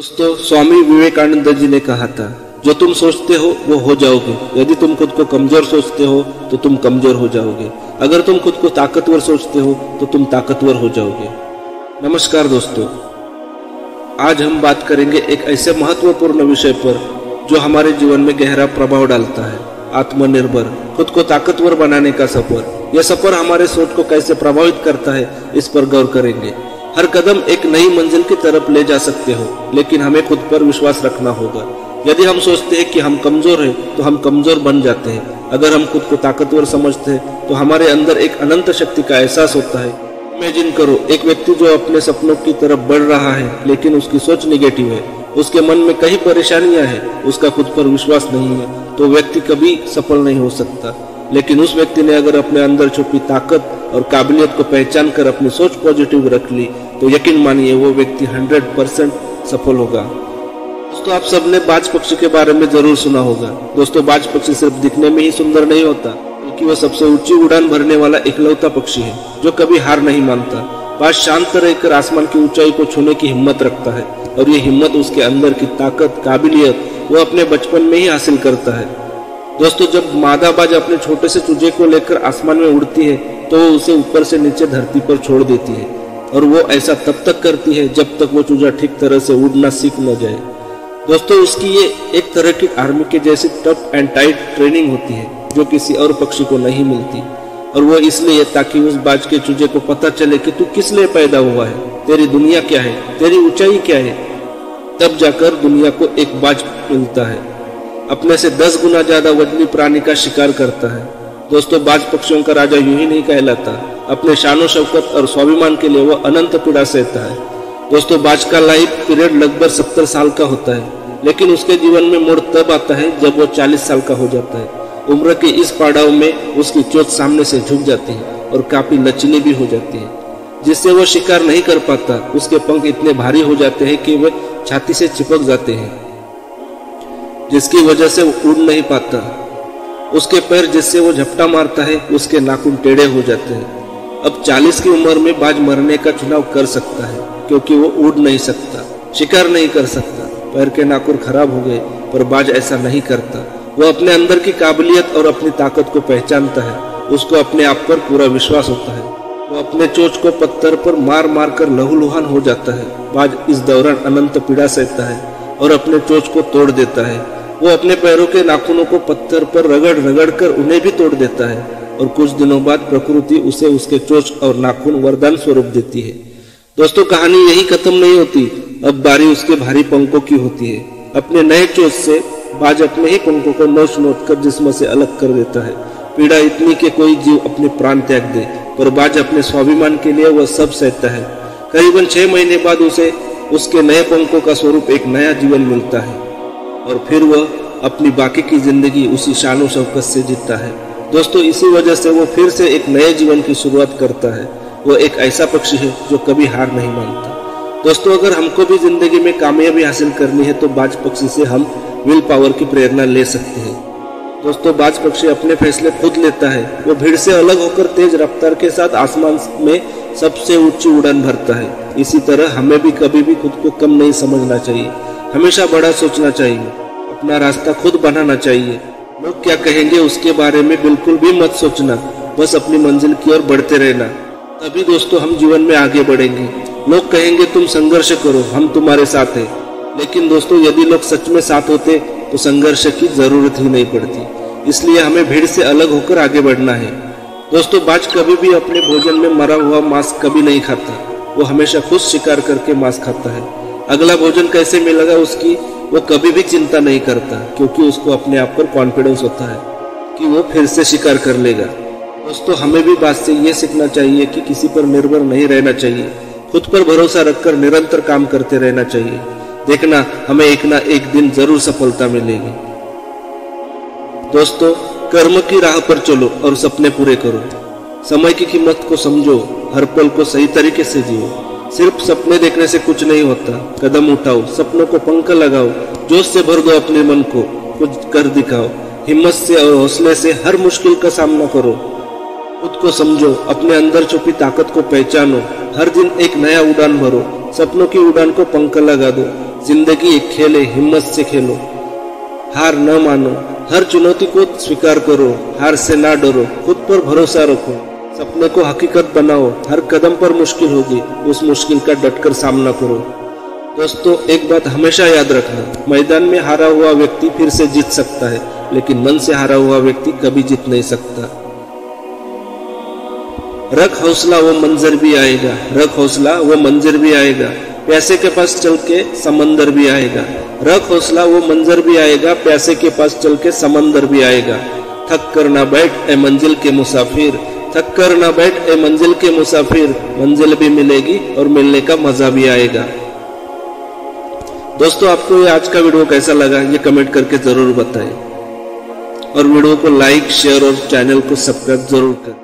दोस्तों, स्वामी विवेकानंद जी ने कहा था, जो तुम सोचते हो वो हो जाओगे। यदि तुम खुद को कमजोर सोचते हो तो तुम कमजोर हो जाओगे। अगर तुम खुद को ताकतवर सोचते हो तो तुम ताकतवर हो जाओगे। नमस्कार दोस्तों, आज हम बात करेंगे एक ऐसे महत्वपूर्ण विषय पर जो हमारे जीवन में गहरा प्रभाव डालता है। आत्मनिर्भर, खुद को ताकतवर बनाने का सफर। यह सफर हमारे सोच को कैसे प्रभावित करता है, इस पर गौर करेंगे। हर कदम एक नई मंजिल की तरफ ले जा सकते हो, लेकिन हमें खुद पर विश्वास रखना होगा। यदि हम सोचते हैं कि हम कमजोर हैं तो हम कमजोर बन जाते हैं। अगर हम खुद को ताकतवर समझते हैं तो हमारे अंदर एक अनंत शक्ति का एहसास होता है। इमेजिन करो, एक व्यक्ति जो अपने सपनों की तरफ बढ़ रहा है, लेकिन उसकी सोच निगेटिव है। उसके मन में कई परेशानियां हैं, उसका खुद पर विश्वास नहीं है, तो व्यक्ति कभी सफल नहीं हो सकता। लेकिन उस व्यक्ति ने अगर अपने अंदर छुपी ताकत और काबिलियत को पहचान कर अपनी सोच पॉजिटिव रख ली, तो यकीन मानिए वो व्यक्ति 100% सफल होगा। दोस्तों, आप सबने बाज पक्षी के बारे में जरूर सुना होगा। दोस्तों, बाज पक्षी सिर्फ दिखने में ही सुंदर नहीं होता, बल्कि वह सबसे ऊंची उड़ान भरने वाला इकलौता पक्षी है जो कभी हार नहीं मानता। बाज शांत रहकर आसमान की ऊंचाई को छूने की हिम्मत रखता है, और ये हिम्मत उसके अंदर की ताकत, काबिलियत वो अपने बचपन में ही हासिल करता है। दोस्तों, जब मादा बाज अपने छोटे से चूजे को लेकर आसमान में उड़ती है तो वो उसे ऊपर से नीचे धरती पर छोड़ देती है, और वो ऐसा तब तक करती है जब तक वो चूजा ठीक तरह से उड़ना सीख न जाए। दोस्तों, उसकी ये एक तरह की आर्मी के जैसी टफ एंड टाइट ट्रेनिंग होती है जो किसी और पक्षी को नहीं मिलती, और वो इसलिए ताकि उस बाज के चूजे को पता चले कि तू किस लिए पैदा हुआ है, तेरी दुनिया क्या है, तेरी ऊंचाई क्या है। तब जाकर दुनिया को एक बाज मिलता है। अपने से 10 गुना ज्यादा वजनी प्राणी का शिकार करता है। दोस्तों, बाज पक्षियों का राजा यूं ही नहीं कहलाता। अपने शानो शौकत और स्वाभिमान के लिए वो अनंत पीड़ा सहता है। दोस्तों, बाज का लाइफ पीरियड लगभग 70 साल का होता है, लेकिन उसके जीवन में मोड़ तब आता है जब वो 40 साल का हो जाता है। उम्र के इस पड़ाव में उसकी चोंच सामने से झुक जाती है और काफी लचीली भी हो जाती है, जिससे वो शिकार नहीं कर पाता। उसके पंख इतने भारी हो जाते हैं कि वे छाती से चिपक जाते हैं, जिसकी वजह से वो उड़ नहीं पाता। उसके पैर जिससे वो झपटा मारता है, उसके नाखून टेढ़े हो जाते हैं। अब 40 की उम्र में बाज मरने का चुनाव कर सकता है, क्योंकि वो उड़ नहीं सकता, शिकार नहीं कर सकता। पैर के नाखून खराब हो गए, पर बाज ऐसा नहीं करता। वो अपने अंदर की काबिलियत और अपनी ताकत को पहचानता है। उसको अपने आप पर पूरा विश्वास होता है। वो अपने चोंच को पत्थर पर मार मार कर लहूलुहान हो जाता है। बाज इस दौरान अनंत पीड़ा सहता है और अपने चोंच को तोड़ देता है। वो अपने पैरों के नाखूनों को पत्थर पर रगड़ रगड़ कर उन्हें भी तोड़ देता है, और कुछ दिनों बाद प्रकृति उसे उसके चोंच और नाखून वरदान स्वरूप देती है। दोस्तों, कहानी यही खत्म नहीं होती। अब बारी उसके भारी पंखों की होती है। अपने नए चोंच से बाज अपने ही पंखों को नोच नोच कर जिस्म से अलग कर देता है। पीड़ा इतनी कि कोई जीव अपने प्राण त्याग दे, पर बाज अपने स्वाभिमान के लिए वह सब सहता है। करीबन 6 महीने बाद उसे उसके नए पंखों का स्वरूप एक नया जीवन मिलता है, और फिर वह अपनी बाकी की जिंदगी उसी शानो शौकत से जीता है। दोस्तों, इसी वजह से वो फिर से एक नए जीवन की शुरुआत करता है। वो एक ऐसा पक्षी है जो कभी हार नहीं मानता। दोस्तों, अगर हमको भी जिंदगी में कामयाबी हासिल करनी है तो बाज पक्षी से हम विल पावर की प्रेरणा ले सकते हैं। दोस्तों, बाज पक्षी अपने फैसले खुद लेता है। वो भीड़ से अलग होकर तेज रफ्तार के साथ आसमान में सबसे ऊंची उड़ान भरता है। इसी तरह हमें भी कभी भी खुद को कम नहीं समझना चाहिए। हमेशा बड़ा सोचना चाहिए, अपना रास्ता खुद बनाना चाहिए। लोग क्या कहेंगे उसके बारे में बिल्कुल भी मत सोचना, बस अपनी मंजिल की ओर बढ़ते रहना। तभी दोस्तों हम जीवन में आगे बढ़ेंगे। लोग कहेंगे तुम संघर्ष करो, हम तुम्हारे साथ हैं। लेकिन दोस्तों, यदि लोग सच में साथ होते तो संघर्ष की जरूरत ही नहीं पड़ती। इसलिए हमें भीड़ से अलग होकर आगे बढ़ना है। दोस्तों, बाज कभी भी अपने भोजन में मरा हुआ मांस कभी नहीं खाता। वो हमेशा खुद शिकार करके मांस खाता है। अगला भोजन कैसे मिलेगा उसकी वो कभी भी चिंता नहीं करता, क्योंकि उसको अपने आप पर कॉन्फिडेंस होता है कि वो फिर से शिकार कर लेगा। दोस्तों, हमें भी बात से ये सीखना चाहिए कि किसी पर निर्भर नहीं रहना चाहिए। खुद पर भरोसा रखकर निरंतर काम करते रहना चाहिए। देखना, हमें एक ना एक दिन जरूर सफलता मिलेगी। दोस्तों, कर्म की राह पर चलो और सपने पूरे करो। समय की कीमत को समझो, हर पल को सही तरीके से जियो। सिर्फ सपने देखने से कुछ नहीं होता। कदम उठाओ, सपनों को पंख लगाओ, जोश से भर दो अपने मन को, कुछ कर दिखाओ। हिम्मत से और हौसले से हर मुश्किल का सामना करो। खुद को समझो, अपने अंदर छुपी ताकत को पहचानो। हर दिन एक नया उड़ान भरो, सपनों की उड़ान को पंख लगा दो। जिंदगी एक खेल है, हिम्मत से खेलो, हार न मानो, हर चुनौती को स्वीकार करो, हार से ना डरो, खुद पर भरोसा रखो, सपने को हकीकत बनाओ, हर कदम पर मुश्किल होगी, उस मुश्किल का डटकर सामना करो। दोस्तों, एक बात हमेशा याद रखना, मैदान में हारा हुआ व्यक्ति फिर से जीत सकता है, लेकिन मन से हारा हुआ व्यक्ति कभी जीत नहीं सकता। रख हौसला, वो मंजर भी आएगा, रख हौसला, वो मंजर भी आएगा, प्यासे के पास चल के समंदर भी आएगा, रख हौसला, वो मंजर भी आएगा, प्यासे के पास चल के समंदर भी आएगा। थक कर ना बैठ ए मंजिल के मुसाफिर, थक कर ना बैठ ए मंजिल के मुसाफिर, मंजिल भी मिलेगी और मिलने का मजा भी आएगा। दोस्तों, आपको ये आज का वीडियो कैसा लगा ये कमेंट करके जरूर बताएं और वीडियो को लाइक, शेयर और चैनल को सब्सक्राइब जरूर करें।